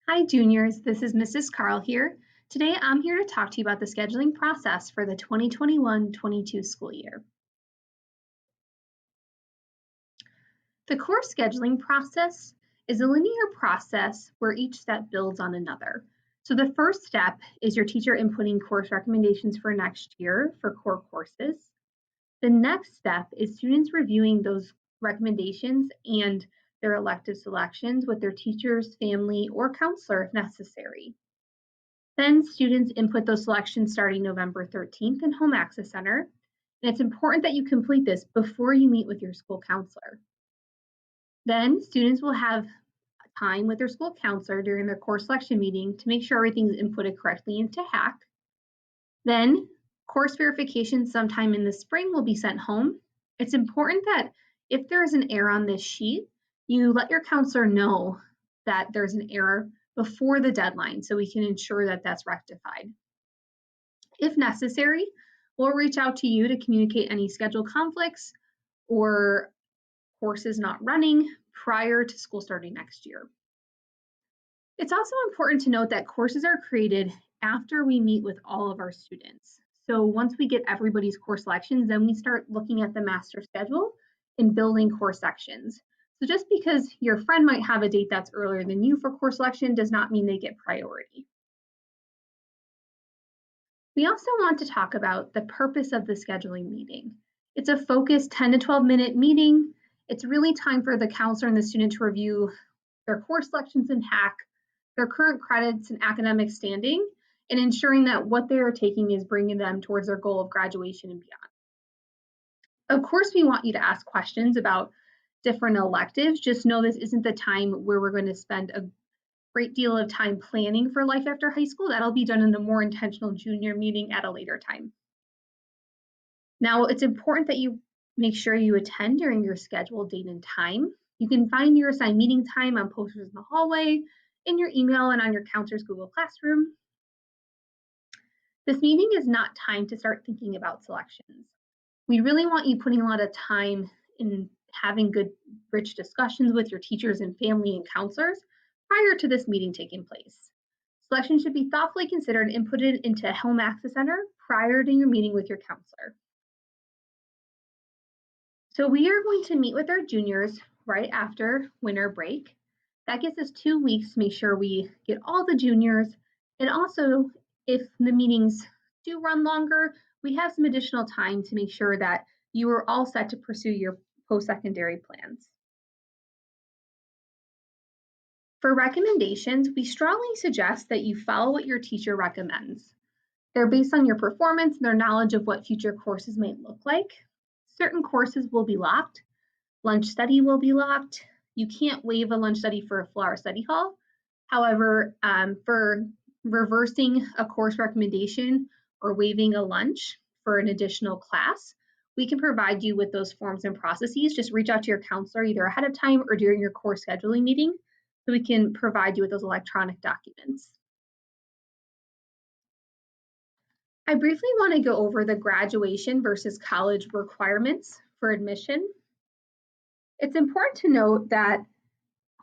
Hi, juniors. This is Mrs. Carl here. Today, I'm here to talk to you about the scheduling process for the 2021-22 school year. The course scheduling process is a linear process where each step builds on another. So the first step is your teacher inputting course recommendations for next year for core courses. The next step is students reviewing those recommendations and their elective selections with their teachers, family, or counselor if necessary. Then students input those selections starting November 13th in Home Access Center. And it's important that you complete this before you meet with your school counselor. Then students will have time with their school counselor during their course selection meeting to make sure everything's inputted correctly into HACC. Then course verification sometime in the spring will be sent home. It's important that if there is an error on this sheet, you let your counselor know that there's an error before the deadline so we can ensure that that's rectified. If necessary, we'll reach out to you to communicate any schedule conflicts or courses not running prior to school starting next year. It's also important to note that courses are created after we meet with all of our students. So once we get everybody's course selections, then we start looking at the master schedule and building course sections. So just because your friend might have a date that's earlier than you for course selection does not mean they get priority. We also want to talk about the purpose of the scheduling meeting. It's a focused 10 to 12-minute meeting. It's really time for the counselor and the student to review their course selections in HACC, their current credits and academic standing, and ensuring that what they are taking is bringing them towards their goal of graduation and beyond. Of course, we want you to ask questions about different electives. Just know this isn't the time where we're going to spend a great deal of time planning for life after high school. That'll be done in a more intentional junior meeting at a later time. Now, it's important that you make sure you attend during your scheduled date and time. You can find your assigned meeting time on posters in the hallway, in your email, and on your counselor's Google Classroom. This meeting is not time to start thinking about selections. We really want you putting a lot of time in having good, rich discussions with your teachers and family and counselors prior to this meeting taking place. Selection should be thoughtfully considered and inputted into Home Access Center prior to your meeting with your counselor. So we are going to meet with our juniors right after winter break. That gives us 2 weeks to make sure we get all the juniors. And also, if the meetings do run longer, we have some additional time to make sure that you are all set to pursue your post-secondary plans. For recommendations, we strongly suggest that you follow what your teacher recommends. They're based on your performance and their knowledge of what future courses might look like. Certain courses will be locked. Lunch study will be locked. You can't waive a lunch study for a full-hour study hall. However, for reversing a course recommendation or waiving a lunch for an additional class, we can provide you with those forms and processes. Just reach out to your counselor either ahead of time or during your course scheduling meeting so we can provide you with those electronic documents. I briefly want to go over the graduation versus college requirements for admission. It's important to note that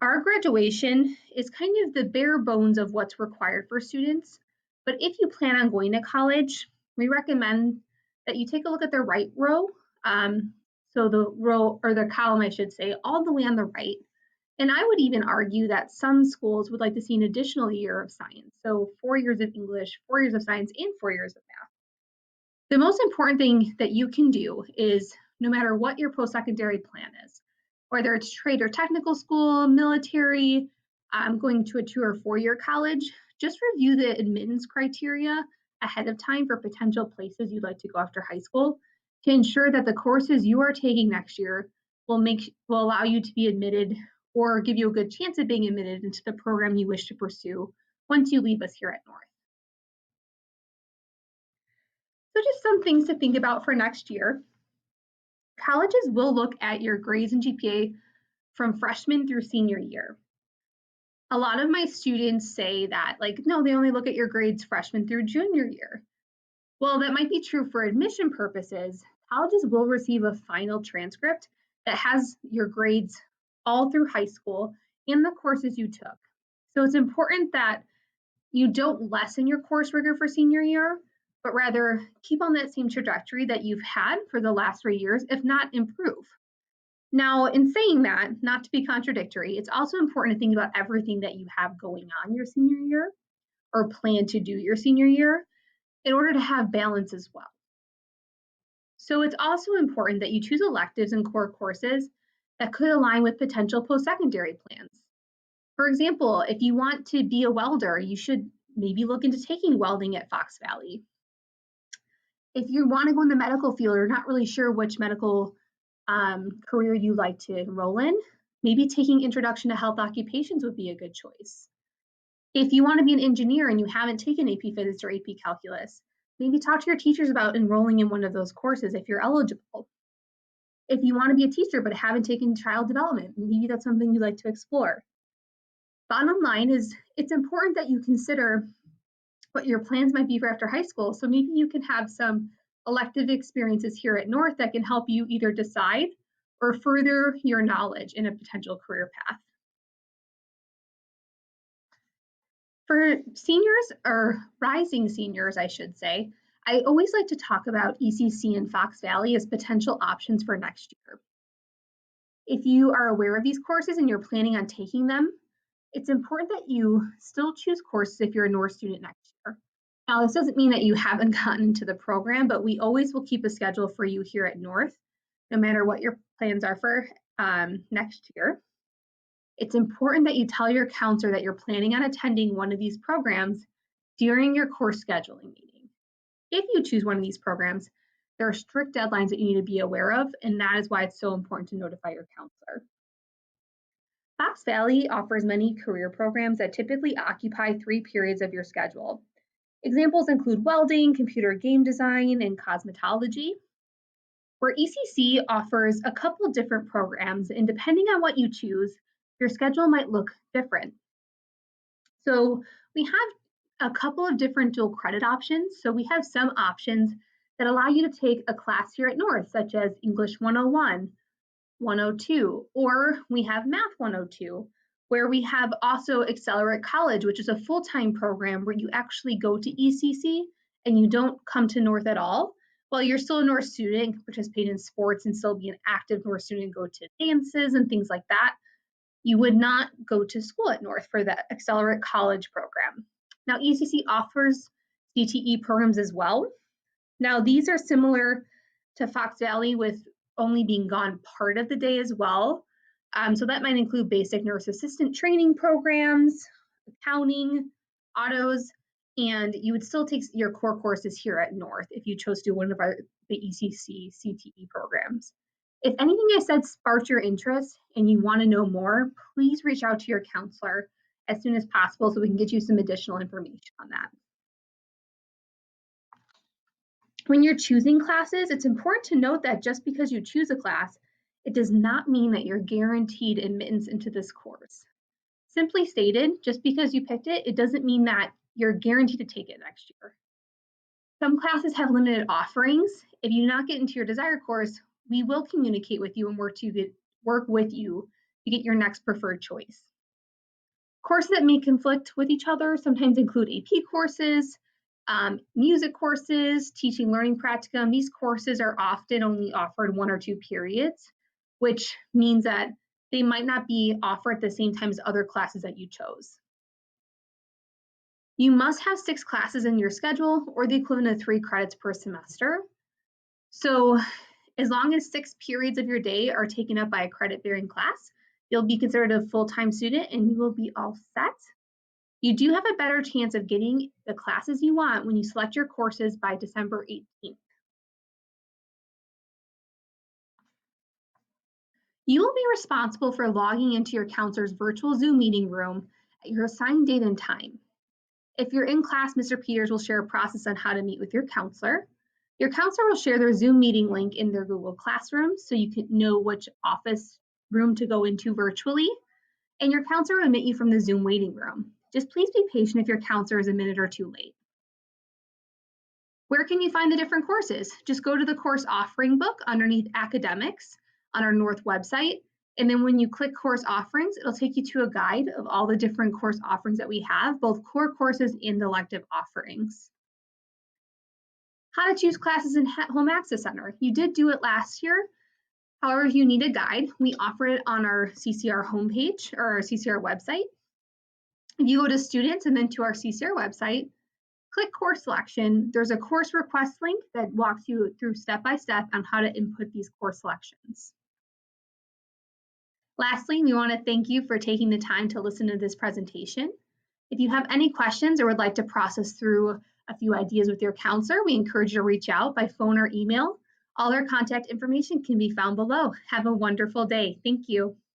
our graduation is kind of the bare bones of what's required for students. But if you plan on going to college, we recommend that you take a look at the right row. So the row or the column, I should say, all the way on the right. And I would even argue that some schools would like to see an additional year of science. So 4 years of English, 4 years of science, and 4 years of math. The most important thing that you can do is no matter what your post-secondary plan is, whether it's trade or technical school, military, going to a 2 or 4 year college, just review the admittance criteria ahead of time for potential places you'd like to go after high school to ensure that the courses you are taking next year will allow you to be admitted or give you a good chance of being admitted into the program you wish to pursue once you leave us here at North. So just some things to think about for next year. Colleges will look at your grades and GPA from freshman through senior year. A lot of my students say that, like, no, they only look at your grades freshman through junior year. Well, that might be true for admission purposes. Colleges will receive a final transcript that has your grades all through high school and the courses you took. So it's important that you don't lessen your course rigor for senior year, but rather keep on that same trajectory that you've had for the last 3 years, if not improve. Now, in saying that, not to be contradictory, it's also important to think about everything that you have going on your senior year or plan to do your senior year in order to have balance as well. So it's also important that you choose electives and core courses that could align with potential post-secondary plans. For example, if you want to be a welder, you should maybe look into taking welding at Fox Valley. If you want to go in the medical field or not really sure which medical career you like to enroll in, maybe taking Introduction to Health Occupations would be a good choice. If you want to be an engineer and you haven't taken AP Physics or AP Calculus, maybe talk to your teachers about enrolling in one of those courses if you're eligible. If you want to be a teacher but haven't taken child development, maybe that's something you'd like to explore. Bottom line is it's important that you consider what your plans might be for after high school. So maybe you can have some elective experiences here at North that can help you either decide or further your knowledge in a potential career path. For seniors, or rising seniors, I should say, I always like to talk about ECC and Fox Valley as potential options for next year. If you are aware of these courses and you're planning on taking them, it's important that you still choose courses if you're a North student next year. Now, this doesn't mean that you haven't gotten into the program, but we always will keep a schedule for you here at North, no matter what your plans are for next year. It's important that you tell your counselor that you're planning on attending one of these programs during your course scheduling meeting. If you choose one of these programs, there are strict deadlines that you need to be aware of, and that is why it's so important to notify your counselor. Fox Valley offers many career programs that typically occupy 3 periods of your schedule. Examples include welding, computer game design, and cosmetology. Where ECC offers a couple different programs, and depending on what you choose, your schedule might look different. So we have a couple of different dual credit options. So we have some options that allow you to take a class here at North, such as English 101, 102, or we have Math 102, where we have also Accelerate College, which is a full-time program where you actually go to ECC and you don't come to North at all. While you're still a North student and can participate in sports and still be an active North student and go to dances and things like that, you would not go to school at North for the Accelerate College program. Now, ECC offers CTE programs as well. Now, these are similar to Fox Valley with only being gone part of the day as well. So that might include basic nurse assistant training programs, accounting, autos, and you would still take your core courses here at North if you chose to do one of the ECC CTE programs. If anything I said sparked your interest and you want to know more, please reach out to your counselor as soon as possible so we can get you some additional information on that. When you're choosing classes, it's important to note that just because you choose a class, it does not mean that you're guaranteed admittance into this course. Simply stated, just because you picked it, it doesn't mean that you're guaranteed to take it next year. Some classes have limited offerings. If you do not get into your desired course, we will communicate with you and work with you to get your next preferred choice. Courses that may conflict with each other sometimes include AP courses, music courses, teaching learning practicum. These courses are often only offered 1 or 2 periods, which means that they might not be offered at the same time as other classes that you chose. You must have 6 classes in your schedule or the equivalent of 3 credits per semester. So as long as 6 periods of your day are taken up by a credit-bearing class, you'll be considered a full-time student and you will be all set. You do have a better chance of getting the classes you want when you select your courses by December 18th. You will be responsible for logging into your counselor's virtual Zoom meeting room at your assigned date and time. If you're in class, Mr. Peters will share a process on how to meet with your counselor. Your counselor will share their Zoom meeting link in their Google Classroom so you can know which office room to go into virtually, and your counselor will admit you from the Zoom waiting room. Just please be patient if your counselor is a minute or 2 late. Where can you find the different courses? Just go to the course offering book underneath academics on our North website, And then when you click course offerings, it'll take you to a guide of all the different course offerings that we have, both core courses and elective offerings. How to choose classes in Home Access Center. You did do it last year. However, if you need a guide, we offer it on our CCR homepage or our CCR website. If you go to students and then to our CCR website, click course selection. There's a course request link that walks you through step-by-step on how to input these course selections. Lastly, we want to thank you for taking the time to listen to this presentation. If you have any questions or would like to process through a few ideas with your counselor, we encourage you to reach out by phone or email. All their contact information can be found below. Have a wonderful day. Thank you.